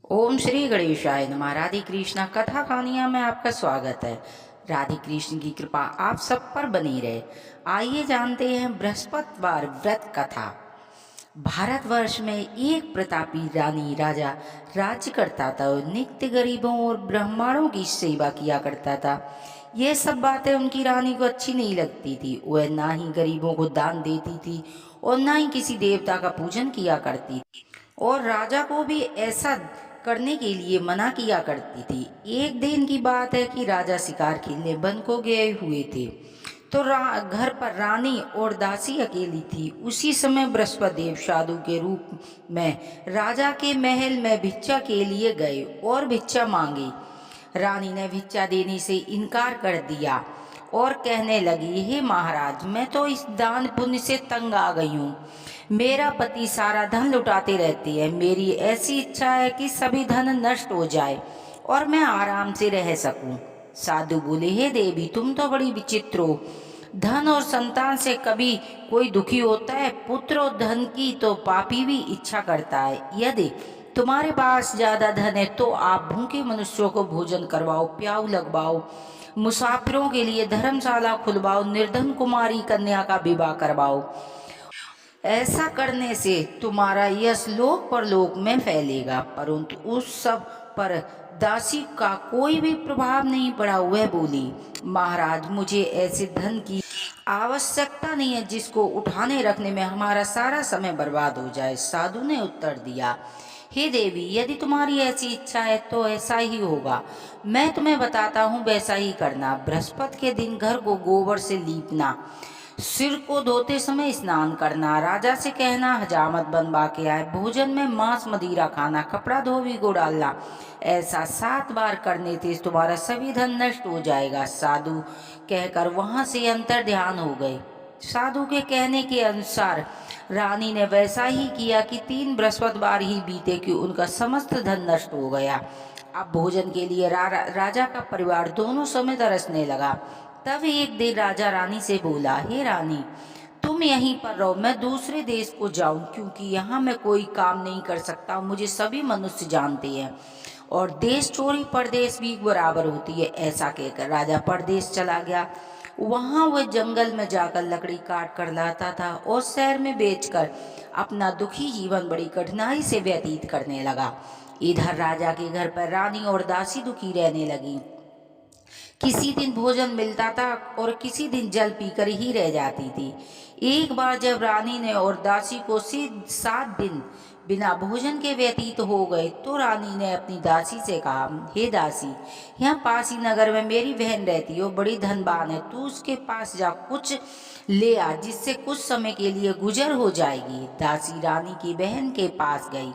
ओम श्री गणेशाय नमः। राधे कृष्णा कथा कहानियाँ में आपका स्वागत है। राधे कृष्ण की कृपा आप सब पर बनी रहे। आइए जानते हैं बृहस्पतिवार व्रत कथा। भारतवर्ष में एक प्रतापी रानी राजा राज्य करता था। वो नित्य गरीबों और ब्राह्मणों की सेवा किया करता था। ये सब बातें उनकी रानी को अच्छी नहीं लगती थी। वह ना ही गरीबों को दान देती थी और ना ही किसी देवता का पूजन किया करती थी, और राजा को भी ऐसा करने के लिए मना किया करती थी। एक दिन की बात है कि राजा शिकार खेलने वन को गए हुए थे, तो घर पर रानी और दासी अकेली थी। उसी समय बृहस्पति देव साधु के रूप में राजा के महल में भिक्षा के लिए गए और भिक्षा मांगी। रानी ने भिक्षा देने से इनकार कर दिया और कहने लगी, हे महाराज, मैं तो इस दान पुण्य से तंग आ गई हूँ। मेरा पति सारा धन लुटाते रहती है। मेरी ऐसी इच्छा है कि सभी धन नष्ट हो जाए और मैं आराम से रह सकूं। साधु बोले, हे देवी, तुम तो बड़ी विचित्र हो। धन और संतान से कभी कोई दुखी होता है? पुत्र और धन की तो पापी भी इच्छा करता है। यदि तुम्हारे पास ज्यादा धन है तो आप भूखे मनुष्यों को भोजन करवाओ, प्याऊ लगवाओ, मुसाफिरों के लिए धर्मशाला खुलवाओ, निर्धन कुमारी कन्या का विवाह करवाओ। ऐसा करने से तुम्हारा यश लोक परलोक में फैलेगा। परंतु उस सब पर दासी का कोई भी प्रभाव नहीं पड़ा। वह बोली, महाराज, मुझे ऐसे धन की आवश्यकता नहीं है जिसको उठाने रखने में हमारा सारा समय बर्बाद हो जाए। साधु ने उत्तर दिया, हे देवी, यदि तुम्हारी ऐसी इच्छा है तो ऐसा ही होगा। मैं तुम्हें बताता हूँ, वैसा ही करना। बृहस्पति के दिन घर को गोबर से लीपना, सिर को धोते समय स्नान करना, राजा से कहना हजामत बनवा के आए, भोजन में मांस मदिरा खाना, कपड़ा धोबी को डालना। ऐसा 7 बार करने से तुम्हारा सभी धन नष्ट हो जाएगा। साधु कहकर वहां से अंतर ध्यान हो गए। साधु के कहने के अनुसार रानी ने वैसा ही किया कि 3 बृहस्पतिवार ही बीते कि उनका समस्त धन नष्ट हो गया। अब भोजन के लिए राजा का परिवार दोनों समय तरसने लगा। तब एक दिन राजा रानी से बोला, हे रानी, तुम यहीं पर रहो, मैं दूसरे देश को जाऊं, क्योंकि यहाँ मैं कोई काम नहीं कर सकता। मुझे सभी मनुष्य जानते हैं और देश चोरी परदेश भी बराबर होती है। ऐसा कहकर राजा परदेश चला गया। वहां वह जंगल में जाकर लकड़ी काट कर लाता था और शहर में बेचकर अपना दुखी जीवन बड़ी कठिनाई से व्यतीत करने लगा। इधर राजा के घर पर रानी और दासी दुखी रहने लगी। किसी दिन भोजन मिलता था और किसी दिन जल पीकर ही रह जाती थी। एक बार जब रानी ने और दासी को 7 दिन बिना भोजन के व्यतीत हो गए, तो रानी ने अपनी दासी से कहा, हे दासी, यहाँ पास ही नगर में मेरी बहन रहती है, बड़ी धनवान है। तू उसके पास जा, कुछ ले आ, जिससे कुछ समय के लिए गुजर हो जाएगी। दासी रानी की बहन के पास गई।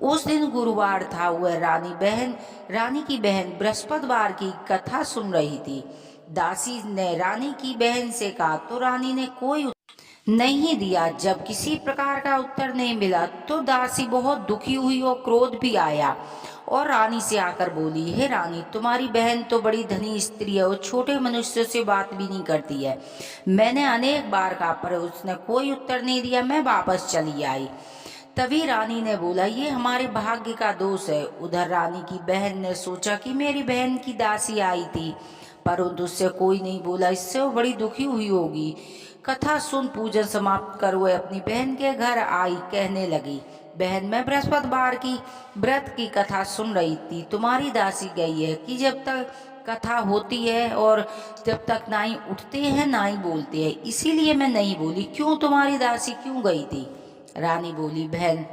उस दिन गुरुवार था। वह रानी की बहन बृहस्पतिवार की कथा सुन रही थी। दासी ने रानी की बहन से कहा, तो रानी ने कोई नहीं दिया। जब किसी प्रकार का उत्तर नहीं मिला तो दासी बहुत दुखी हुई और क्रोध भी आया और रानी से आकर बोली, हे रानी, तुम्हारी बहन तो बड़ी धनी स्त्री है और छोटे मनुष्य से बात भी नहीं करती है। मैंने अनेक बार कहा पर उसने कोई उत्तर नहीं दिया। मैं वापस चली आई। तभी रानी ने बोला, ये हमारे भाग्य का दोष है। उधर रानी की बहन ने सोचा कि मेरी बहन की दासी आई थी, परंतु उससे कोई नहीं बोला। इससे वो बड़ी दुखी हुई होगी। कथा सुन पूजन समाप्त कर वह अपनी बहन के घर आई। कहने लगी, बहन, मैं बृहस्पतिवार की व्रत की कथा सुन रही थी। तुम्हारी दासी गई है कि जब तक कथा होती है और जब तक ना ही उठते हैं ना ही बोलते हैं, इसीलिए मैं नहीं बोली। क्यों, तुम्हारी दासी क्यों गई थी? रानी बोली, बहन,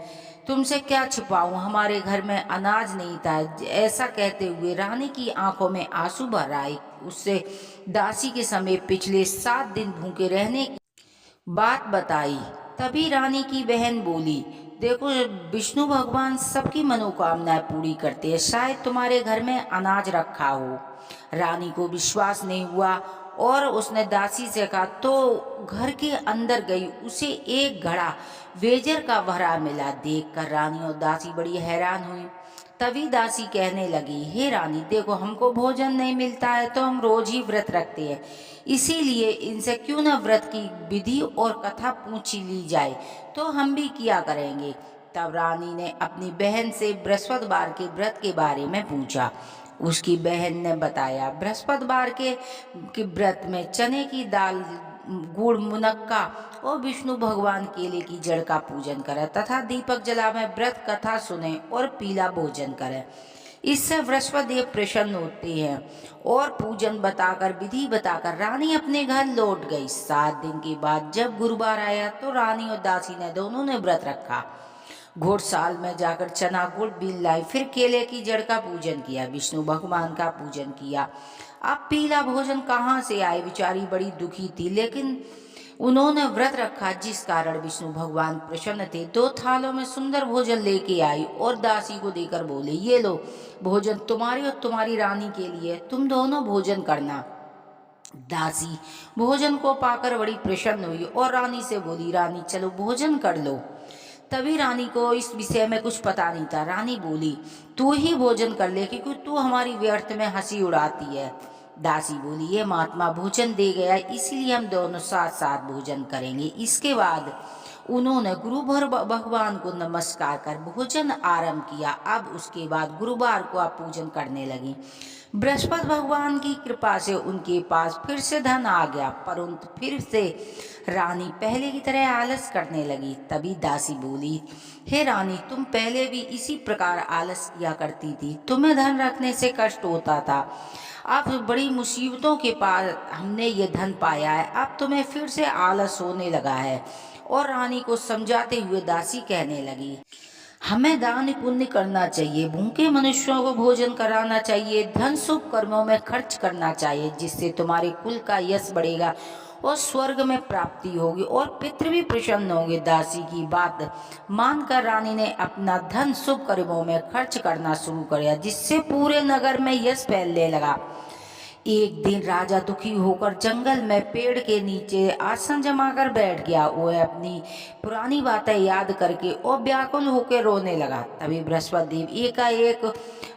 तुमसे क्या छुपाऊं, हमारे घर में अनाज नहीं था। ऐसा कहते हुए रानी की आंखों में आंसू भर आए। उससे दासी के समेत पिछले 7 दिन भूखे रहने की बात बताई। तभी रानी की बहन बोली, देखो, विष्णु भगवान सबकी मनोकामनाएं पूरी करते हैं। शायद तुम्हारे घर में अनाज रखा हो। रानी को विश्वास नहीं हुआ और उसने दासी से कहा, तो घर के अंदर गई। उसे एक घड़ा वेजर का भरा मिला। देखकर रानी और दासी बड़ी हैरान हुई। तभी दासी कहने लगी, हे रानी, देखो, हमको भोजन नहीं मिलता है तो हम रोज ही व्रत रखते हैं। इसीलिए इनसे क्यों न व्रत की विधि और कथा पूछ ली जाए, तो हम भी किया करेंगे। तब रानी ने अपनी बहन से बृहस्पतिवार के व्रत के बारे में पूछा। उसकी बहन ने बताया, बृहस्पतिवार के व्रत में चने की दाल, गुड़, मुनक्का और विष्णु भगवान केले की जड़ का पूजन करें तथा दीपक जलावे, व्रत कथा सुने और पीला भोजन करें। इससे बृहस्पति देव प्रसन्न होते हैं। और पूजन बताकर, विधि बताकर रानी अपने घर लौट गई। 7 दिन के बाद जब गुरुवार आया तो रानी और दासी ने दोनों ने व्रत रखा। घोड़साल में जाकर चना गुड़ बीन लाई, फिर केले की जड़ का पूजन किया, विष्णु भगवान का पूजन किया। अब पीला भोजन कहाँ से आए? बेचारी बड़ी दुखी थी, लेकिन उन्होंने व्रत रखा, जिस कारण विष्णु भगवान प्रसन्न थे। 2 थालों में सुंदर भोजन लेके आई और दासी को देकर बोले, ये लो भोजन तुम्हारी और तुम्हारी रानी के लिए, तुम दोनों भोजन करना। दासी भोजन को पाकर बड़ी प्रसन्न हुई और रानी से बोली, रानी चलो भोजन कर लो। तभी रानी को इस विषय में कुछ पता नहीं था। रानी बोली, तू ही भोजन कर ले, क्योंकि तू हमारी व्यर्थ में हंसी उड़ाती है। दासी बोली, ये महात्मा भोजन दे गया, इसलिए हम दोनों साथ साथ भोजन करेंगे। इसके बाद उन्होंने गुरु भगवान को नमस्कार कर भोजन आरंभ किया। अब उसके बाद गुरुवार को आप पूजन करने लगी। बृहस्पति भगवान की कृपा से उनके पास फिर से धन आ गया, परंतु फिर से रानी पहले की तरह आलस करने लगी। तभी दासी बोली, हे रानी, तुम पहले भी इसी प्रकार आलस किया करती थी, तुम्हें धन रखने से कष्ट होता था। अब बड़ी मुसीबतों के पास हमने ये धन पाया है, अब तुम्हें फिर से आलस होने लगा है। और रानी को समझाते हुए दासी कहने लगी, हमें दान पुण्य करना चाहिए, भूखे मनुष्यों को भोजन कराना चाहिए, धन शुभ कर्मों में खर्च करना चाहिए, जिससे तुम्हारे कुल का यश बढ़ेगा और स्वर्ग में प्राप्ति होगी और पितृ भी प्रसन्न होंगे। दासी की बात मानकर रानी ने अपना धन शुभ कर्मों में खर्च करना शुरू कर दिया, जिससे पूरे नगर में यश फैलने लगा। एक दिन राजा दुखी होकर जंगल में पेड़ के नीचे आसन जमाकर बैठ गया। वह अपनी पुरानी बातें याद करके और व्याकुल होकर रोने लगा। तभी बृहस्पति देव एकाएक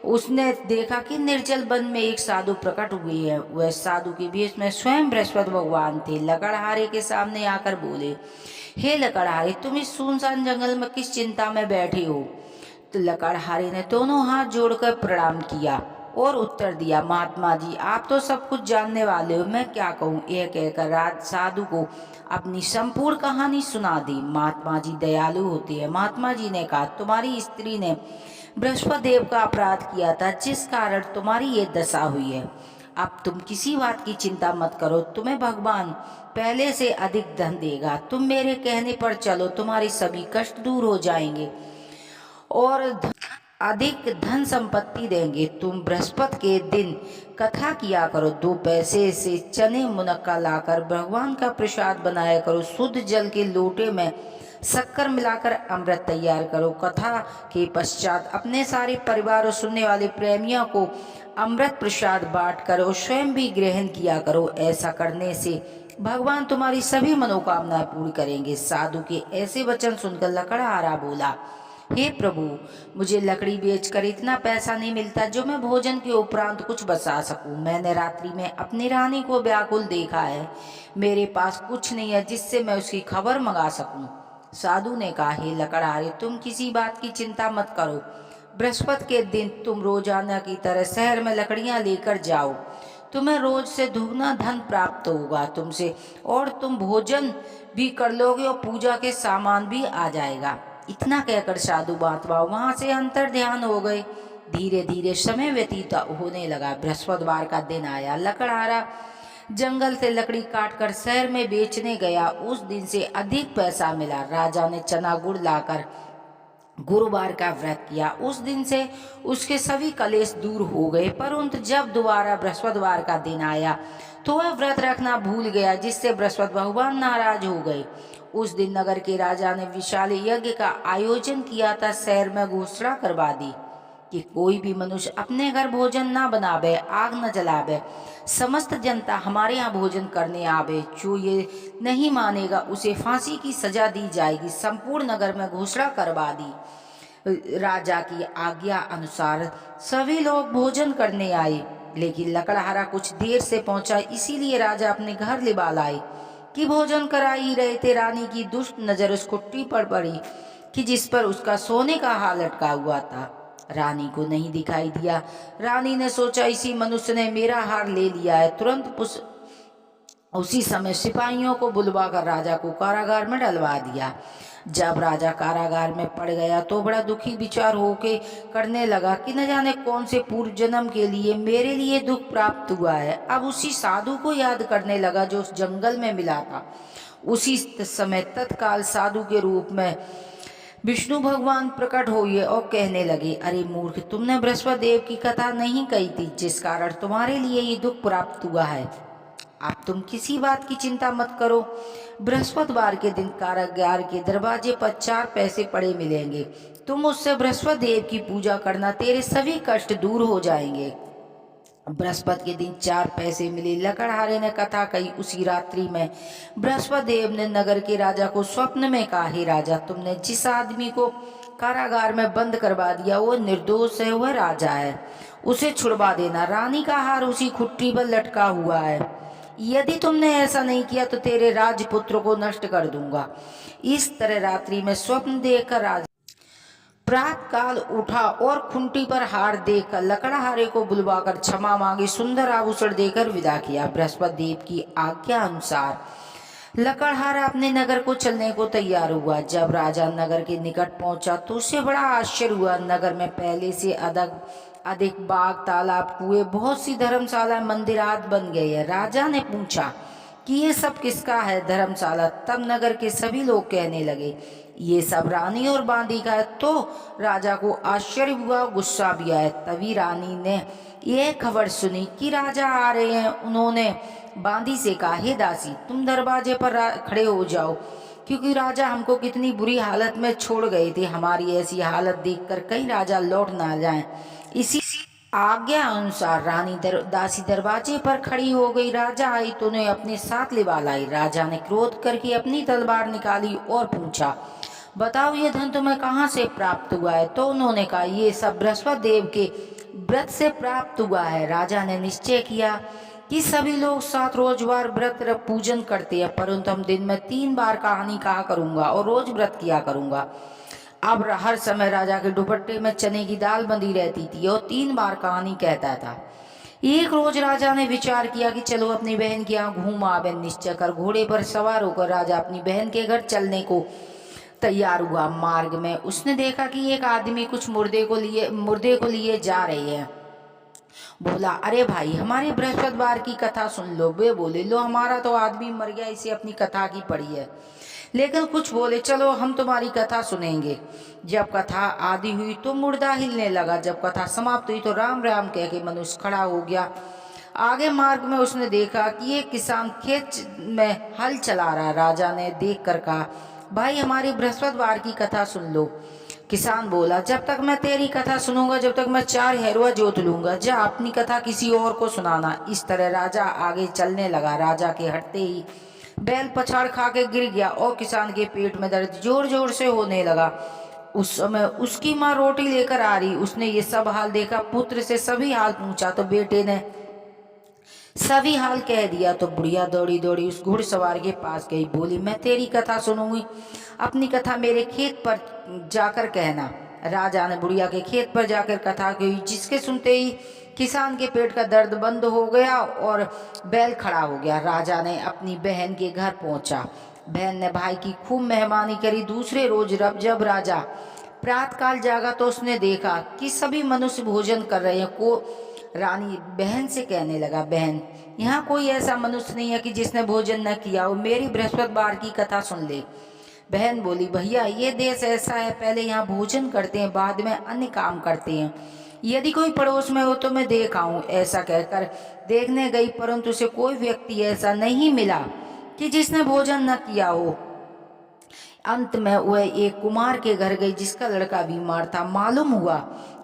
उसने देखा कि निर्जल वन में एक साधु प्रकट हुए हैं। वह साधु के बीच में स्वयं बृहस्पति भगवान थे। लकड़हारे के सामने आकर बोले, हे लकड़हारे, तुम इस सुनसान जंगल में किस चिंता में बैठे हो? तो लकड़हारे ने दोनों हाथ जोड़कर प्रणाम किया और उत्तर दिया, महात्मा जी, आप तो सब कुछ जानने वाले हो, मैं क्या कहूँ। यह कहकर राज साधु को अपनी संपूर्ण कहानी सुना दी। महात्मा जी दयालु होते हैं। महात्मा जी ने कहा, तुम्हारी स्त्री ने बृहस्पति देव का अपराध किया था, जिस कारण तुम्हारी ये दशा हुई है। अब तुम किसी बात की चिंता मत करो, तुम्हें भगवान पहले से अधिक धन देगा। तुम मेरे कहने पर चलो, तुम्हारे सभी कष्ट दूर हो जाएंगे और अधिक धन संपत्ति देंगे। तुम बृहस्पति के दिन कथा किया करो, 2 पैसे से चने मुनक्का लाकर भगवान का प्रसाद बनाया करो, शुद्ध जल के लोटे में शक्कर मिलाकर अमृत तैयार करो। कथा के पश्चात अपने सारे परिवार और सुनने वाले प्रेमियों को अमृत प्रसाद बांट कर और स्वयं भी ग्रहण किया करो। ऐसा करने से भगवान तुम्हारी सभी मनोकामनाएं पूरी करेंगे। साधु के ऐसे वचन सुनकर लकड़हारा बोला, हे प्रभु, मुझे लकड़ी बेचकर इतना पैसा नहीं मिलता जो मैं भोजन के उपरांत कुछ बचा सकूं। मैंने रात्रि में अपनी रानी को व्याकुल देखा है, मेरे पास कुछ नहीं है जिससे मैं उसकी खबर मंगा सकूं। साधु ने कहा, हे लकड़हारे, तुम किसी बात की चिंता मत करो। बृहस्पति के दिन तुम रोजाना की तरह शहर में लकड़ियां लेकर जाओ, तुम्हें रोज से दुगना धन प्राप्त होगा तुमसे, और तुम भोजन भी कर लोगे और पूजा के सामान भी आ जाएगा। इतना कहकर साधु महात्मा वहां से अंतर ध्यान हो गए। धीरे धीरे समय व्यतीत होने लगा। बृहस्पतिवार का दिन आया। लकड़हारा जंगल से लकड़ी काटकर शहर में बेचने गया। उस दिन से अधिक पैसा मिला। राजा ने चना गुड़ लाकर गुरुवार का व्रत किया। उस दिन से उसके सभी कलेश दूर हो गए। परंतु जब दोबारा बृहस्पतिवार का दिन आया तो वह व्रत रखना भूल गया, जिससे बृहस्पति भगवान नाराज हो गए। उस दिन नगर के राजा ने विशाल यज्ञ का आयोजन किया था। शहर में घोषणा करवा दी कि कोई भी मनुष्य अपने घर भोजन ना बनावे, आग न जलावे। समस्त जनता हमारे यहाँ भोजन करने आवे। जो ये नहीं मानेगा उसे फांसी की सजा दी जाएगी। संपूर्ण नगर में घोषणा करवा दी। राजा की आज्ञा अनुसार सभी लोग भोजन करने आए, लेकिन लकड़हारा कुछ देर से पहुंचा, इसीलिए राजा अपने घर लिबा लाए कि भोजन करा ही रहे थे। रानी की दुष्ट नजर उस कुट्टी पर पड़ी कि जिस पर उसका सोने का हार लटका हुआ था। रानी को नहीं दिखाई दिया। रानी ने सोचा इसी मनुष्य ने मेरा हार ले लिया है। तुरंत उसी समय सिपाहियों को बुलवाकर राजा को कारागार में डलवा दिया। जब राजा कारागार में पड़ गया तो बड़ा दुखी विचार होके करने लगा कि न जाने कौन से पूर्व जन्म के लिए मेरे लिए दुख प्राप्त हुआ है। अब उसी साधु को याद करने लगा जो उस जंगल में मिला था। उसी समय तत्काल साधु के रूप में विष्णु भगवान प्रकट हुए और कहने लगे, अरे मूर्ख, तुमने बृहस्पति देव की कथा नहीं कही थी जिस कारण तुम्हारे लिए ये दुख प्राप्त हुआ है। अब तुम किसी बात की चिंता मत करो। बृहस्पतिवार के दिन कारागार के दरवाजे पर 4 पैसे पड़े मिलेंगे। तुम उससे बृहस्पति देव की पूजा करना, तेरे सभी कष्ट दूर हो जाएंगे। बृहस्पति के दिन 4 पैसे मिले। लकड़हारे ने कथा कही। उसी रात्रि में बृहस्पति देव ने नगर के राजा को स्वप्न में कहा, हे राजा, तुमने जिस आदमी को कारागार में बंद करवा दिया वो निर्दोष है, वह राजा है, उसे छुड़वा देना। रानी का हार उसी खुट्टी पर लटका हुआ है। यदि तुमने ऐसा नहीं किया तो तेरे राजपुत्र को नष्ट कर दूंगा। इस तरह रात्रि में स्वप्न देखकर राजा प्रातः काल उठा और खुंटी पर हार देकर लकड़हारे को बुलवाकर क्षमा मांगी, सुंदर आभूषण देकर विदा किया। बृहस्पति देव की आज्ञा अनुसार लकड़हारा अपने नगर को चलने को तैयार हुआ। जब राजा नगर के निकट पहुंचा तो उसे बड़ा आश्चर्य हुआ। नगर में पहले से अधिक बाग, तालाब, कुएं, बहुत सी धर्मशाला, मंदिर आदि बन गए हैं। राजा ने पूछा कि ये सब किसका है धर्मशाला? तब नगर के सभी लोग कहने लगे, ये सब रानी और बांदी का है। तो राजा को आश्चर्य हुआ, गुस्सा भी आया। तभी रानी ने यह खबर सुनी कि राजा आ रहे हैं। उन्होंने बांदी से कहा, हे दासी, तुम दरवाजे पर खड़े हो जाओ, क्योंकि राजा हमको कितनी बुरी हालत में छोड़ गए थे। हमारी ऐसी हालत देखकर कहीं राजा लौट ना जाएं। इसी आज्ञा अनुसार रानी दासी दरवाजे पर खड़ी हो गई। राजा आई तो उन्हें अपने साथ लिवा लाई। राजा ने क्रोध करके अपनी तलवार निकाली और पूछा, बताओ ये धन तुम्हें कहाँ से प्राप्त हुआ है? तो उन्होंने कहा, ये सब बृहस्पति देव के व्रत से प्राप्त हुआ है। राजा ने निश्चय किया कि सभी लोग 7 रोजवार व्रत पूजन करते हैं, परंतु हम दिन में 3 बार कहानी कहा करूंगा और रोज व्रत किया करूंगा। अब हर समय राजा के दुपट्टे में चने की दाल बंधी रहती थी और 3 बार कहानी कहता था। एक रोज राजा ने विचार किया कि चलो अपनी बहन के यहाँ घूम आवे। निश्चय कर घोड़े पर सवार होकर राजा अपनी बहन के घर चलने को तैयार हुआ। मार्ग में उसने देखा कि एक आदमी कुछ मुर्दे को लिए जा रहे हैं। बोला, अरे भाई, हमारे बृहस्पतिवार की कथा सुन लो। वे बोले, लो, हमारा तो आदमी मर गया, इसे अपनी कथा की पड़ी है। लेकिन कुछ बोले, चलो हम तुम्हारी कथा सुनेंगे। जब कथा आदि हुई तो मुर्दा हिलने लगा। जब कथा समाप्त हुई तो राम राम कह के मनुष्य खड़ा हो गया। आगे मार्ग में उसने देखा कि एक किसान खेत में हल चला रहा। राजा ने देख कर कहा, भाई, हमारी बृहस्पतिवार की कथा सुन लो। किसान बोला, जब तक मैं तेरी कथा सुनूंगा जब तक मैं 4 हेरुआ जोत लूंगा। जा अपनी कथा किसी और को सुनाना। इस तरह राजा आगे चलने लगा। राजा के हटते ही बैल पछाड़ खा के गिर गया और किसान के पेट में दर्द जोर जोर से होने लगा। उस समय उसकी माँ रोटी लेकर आ रही। उसने ये सब हाल देखा। पुत्र से सभी हाल पूछा तो बेटे ने सभी हाल कह दिया। तो बुढ़िया दौड़ी दौड़ी उस घुड़सवार के पास गई। बोली, मैं तेरी कथा सुनूंगी, अपनी कथा मेरे खेत पर जाकर कहना। राजा ने बुढ़िया के खेत पर जाकर कथा कही, जिसके सुनते ही किसान के पेट का दर्द बंद हो गया और बैल खड़ा हो गया। राजा ने अपनी बहन के घर पहुंचा। बहन ने भाई की खूब मेहमानी करी। दूसरे रोज जब राजा प्रातःकाल जागा तो उसने देखा कि सभी मनुष्य भोजन कर रहे हैं। रानी बहन से कहने लगा, बहन, यहाँ कोई ऐसा मनुष्य नहीं है कि जिसने भोजन न किया हो। मेरी बृहस्पतिवार की कथा सुन ले। बहन बोली, भैया, ये देश ऐसा है, पहले यहाँ भोजन करते हैं, बाद में अन्य काम करते हैं। यदि कोई पड़ोस में हो तो मैं देख आऊं। ऐसा कहकर देखने गई, परंतु उसे कोई व्यक्ति ऐसा नहीं मिला कि जिसने भोजन न किया हो। अंत में वह एक कुमार के घर गई जिसका लड़का बीमार था। मालूम हुआ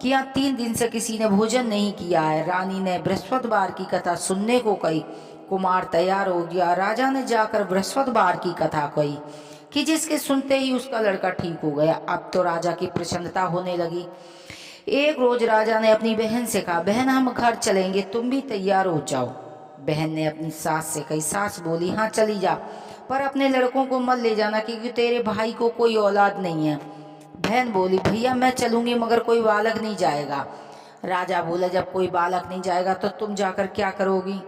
कि यहाँ 3 दिन से किसी ने भोजन नहीं किया है। रानी ने बृहस्पतिवार की कथा सुनने को कही। कुमार तैयार हो गया। राजा ने जाकर बृहस्पतिवार की कथा कही कि जिसके सुनते ही उसका लड़का ठीक हो गया। अब तो राजा की प्रसन्नता होने लगी। एक रोज राजा ने अपनी बहन से कहा, बहन, हम घर चलेंगे, तुम भी तैयार हो जाओ। बहन ने अपनी सास से कही। सास बोली, हाँ, चली जा, पर अपने लड़कों को मत ले जाना, क्योंकि तेरे भाई को कोई औलाद नहीं है। बहन बोली भैया मैं चलूंगी मगर कोई बालक नहीं जाएगा। राजा बोला जब कोई बालक नहीं जाएगा तो तुम जाकर क्या करोगी।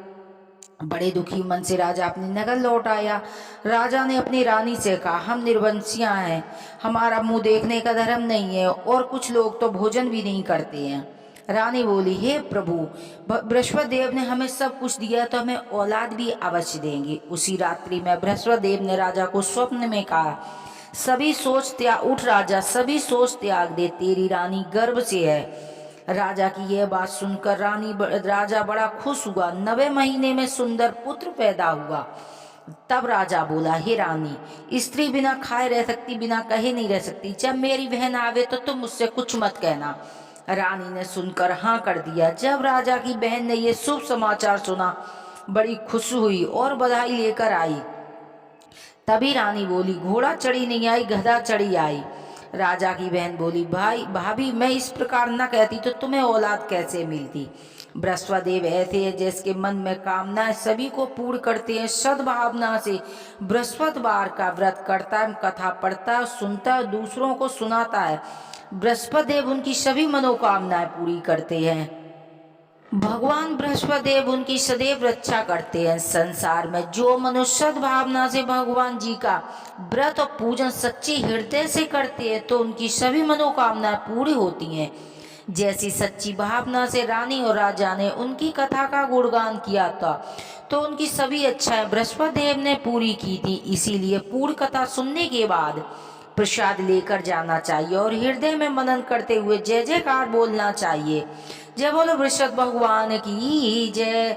बड़े दुखी मन से राजा अपनी नगर लौट आया। राजा ने अपनी रानी से कहा हम निर्वंशियां हैं, हमारा मुंह देखने का धर्म नहीं है और कुछ लोग तो भोजन भी नहीं करते हैं। रानी बोली हे प्रभु, बृहस्पति देव ने हमें सब कुछ दिया तो हमें औलाद भी अवश्य देंगे। उसी रात्रि में बृहस्पति देव ने राजा को स्वप्न में कहा सभी सोच त्याग उठ राजा, सभी सोच त्याग दे, तेरी रानी गर्भ से है। राजा की यह बात सुनकर राजा बड़ा खुश हुआ। 9वें महीने में सुंदर पुत्र पैदा हुआ। तब राजा बोला हे रानी, स्त्री बिना खाए रह सकती, बिना कहे नहीं रह सकती। जब मेरी बहन आवे तो तुम मुझसे कुछ मत कहना। रानी ने सुनकर हाँ कर दिया। जब राजा की बहन ने यह शुभ समाचार सुना बड़ी खुश हुई और बधाई लेकर आई। तभी रानी बोली घोड़ा चढ़ी नहीं आई, गधा चढ़ी आई। राजा की बहन बोली भाई भाभी मैं इस प्रकार न कहती तो तुम्हें औलाद कैसे मिलती। बृहस्पति देव ऐसे है जिसके मन में कामना सभी को पूर्ण करते हैं। सद्भावना से बृहस्पतिवार का व्रत करता है, कथा पढ़ता, सुनता, दूसरों को सुनाता है। बृहस्पति देव उनकी सभी मनोकामनाएं पूरी करते हैं। भगवान बृहस्पति देव उनकी सदैव रक्षा करते हैं। संसार में जो मनुष्य सद्भावना से भगवान जी का व्रत और पूजन सच्चे हृदय से करते हैं तो उनकी सभी मनोकामनाएं पूरी होती हैं। जैसी सच्ची भावना से रानी और राजा ने उनकी कथा का गुणगान किया था तो उनकी सभी इच्छाएं बृहस्पति देव ने पूरी की थी। इसीलिए पूर्ण कथा सुनने के बाद प्रसाद लेकर जाना चाहिए और हृदय में मनन करते हुए जय जयकार बोलना चाहिए। जय बोलो बृहस्पति भगवान की जय।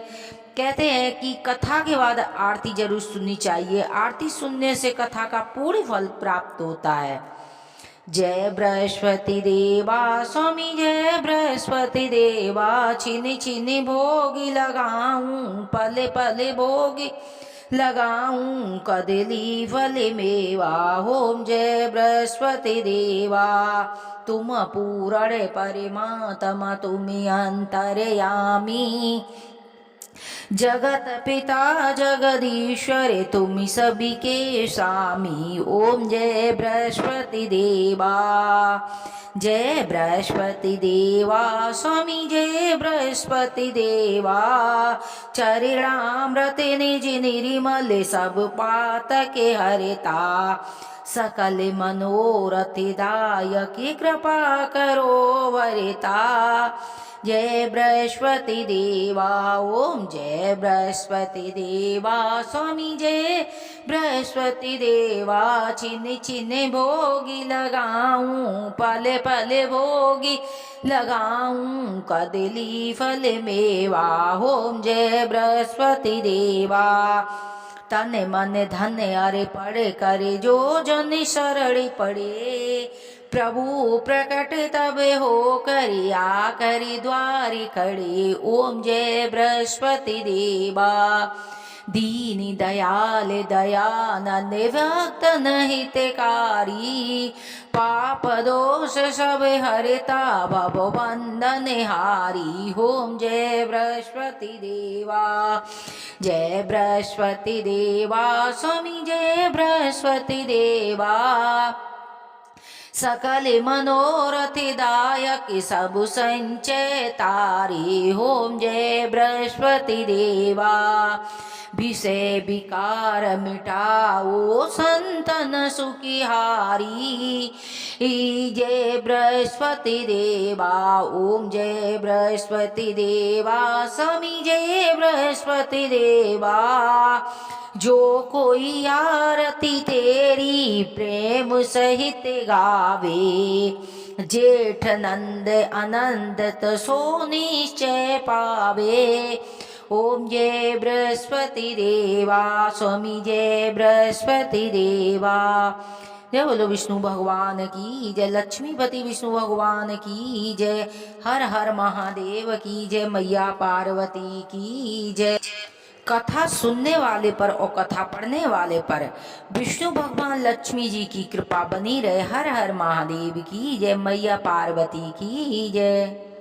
कहते हैं कि कथा के बाद आरती जरूर सुननी चाहिए। आरती सुनने से कथा का पूर्ण फल प्राप्त होता है। जय बृहस्पति देवा स्वामी, जय बृहस्पति देवा, छिनी छिनी भोगी लगाऊं, पले पले भोगी लगाऊं, कदली फल मेवा। ओम जय बृहस्पति देवा, तुम पूर्ण परिमात्मा तुम अंतर्यामी, जगत पिता जगदीश्वर तुम सभी के स्वामी। ओम जय बृहस्पति देवा, जय बृहस्पति देवा स्वामी, जय बृहस्पति देवा, चरणामृत निज निर्मल सब पातके हरिता, सकल मनोरथ दायक कृपा करो वरिता। जय बृहस्पति देवा, ओम जय बृहस्पति देवा स्वामी, जय बृहस्पति देवा, छिन छिन भोगी लगाऊं, पले पले भोगी लगाऊं, कदली फल मेवा। ओम जय बृहस्पति देवा, तन मन धन अरे पड़े करे जो जन शरण पड़े, प्रभु प्रकट तब हो करिया करी द्वारि खड़े। ओम जय बृहस्पति देवा, दीन दयाल दयानंद भक्त हितकारी, पाप दोष सब हरिता भव बंधन हारी। ओम जय बृहस्पति देवा, जय बृहस्पति देवा स्वामी, जय बृहस्पति देवा, सकल मनोरथ दायक सब संचय तारी। ओम जय बृहस्पति देवा, विषय विकार मिटाओ संतन सुखिहारी। जय बृहस्पति देवा, ओम जय बृहस्पति देवा स्वामी, जय बृहस्पति देवा, जो कोई आरती तेरी प्रेम सहित गावे, जेठ नंद अनंत सो निश्चय पावे। ओम जय बृहस्पति देवा स्वामी, जय बृहस्पति देवा। जय बोलो विष्णु भगवान की जय, लक्ष्मीपति विष्णु भगवान की जय, हर हर महादेव की जय, मैया पार्वती की जय। कथा सुनने वाले पर और कथा पढ़ने वाले पर विष्णु भगवान लक्ष्मी जी की कृपा बनी रहे। हर हर महादेव की जय, मैया पार्वती की जय।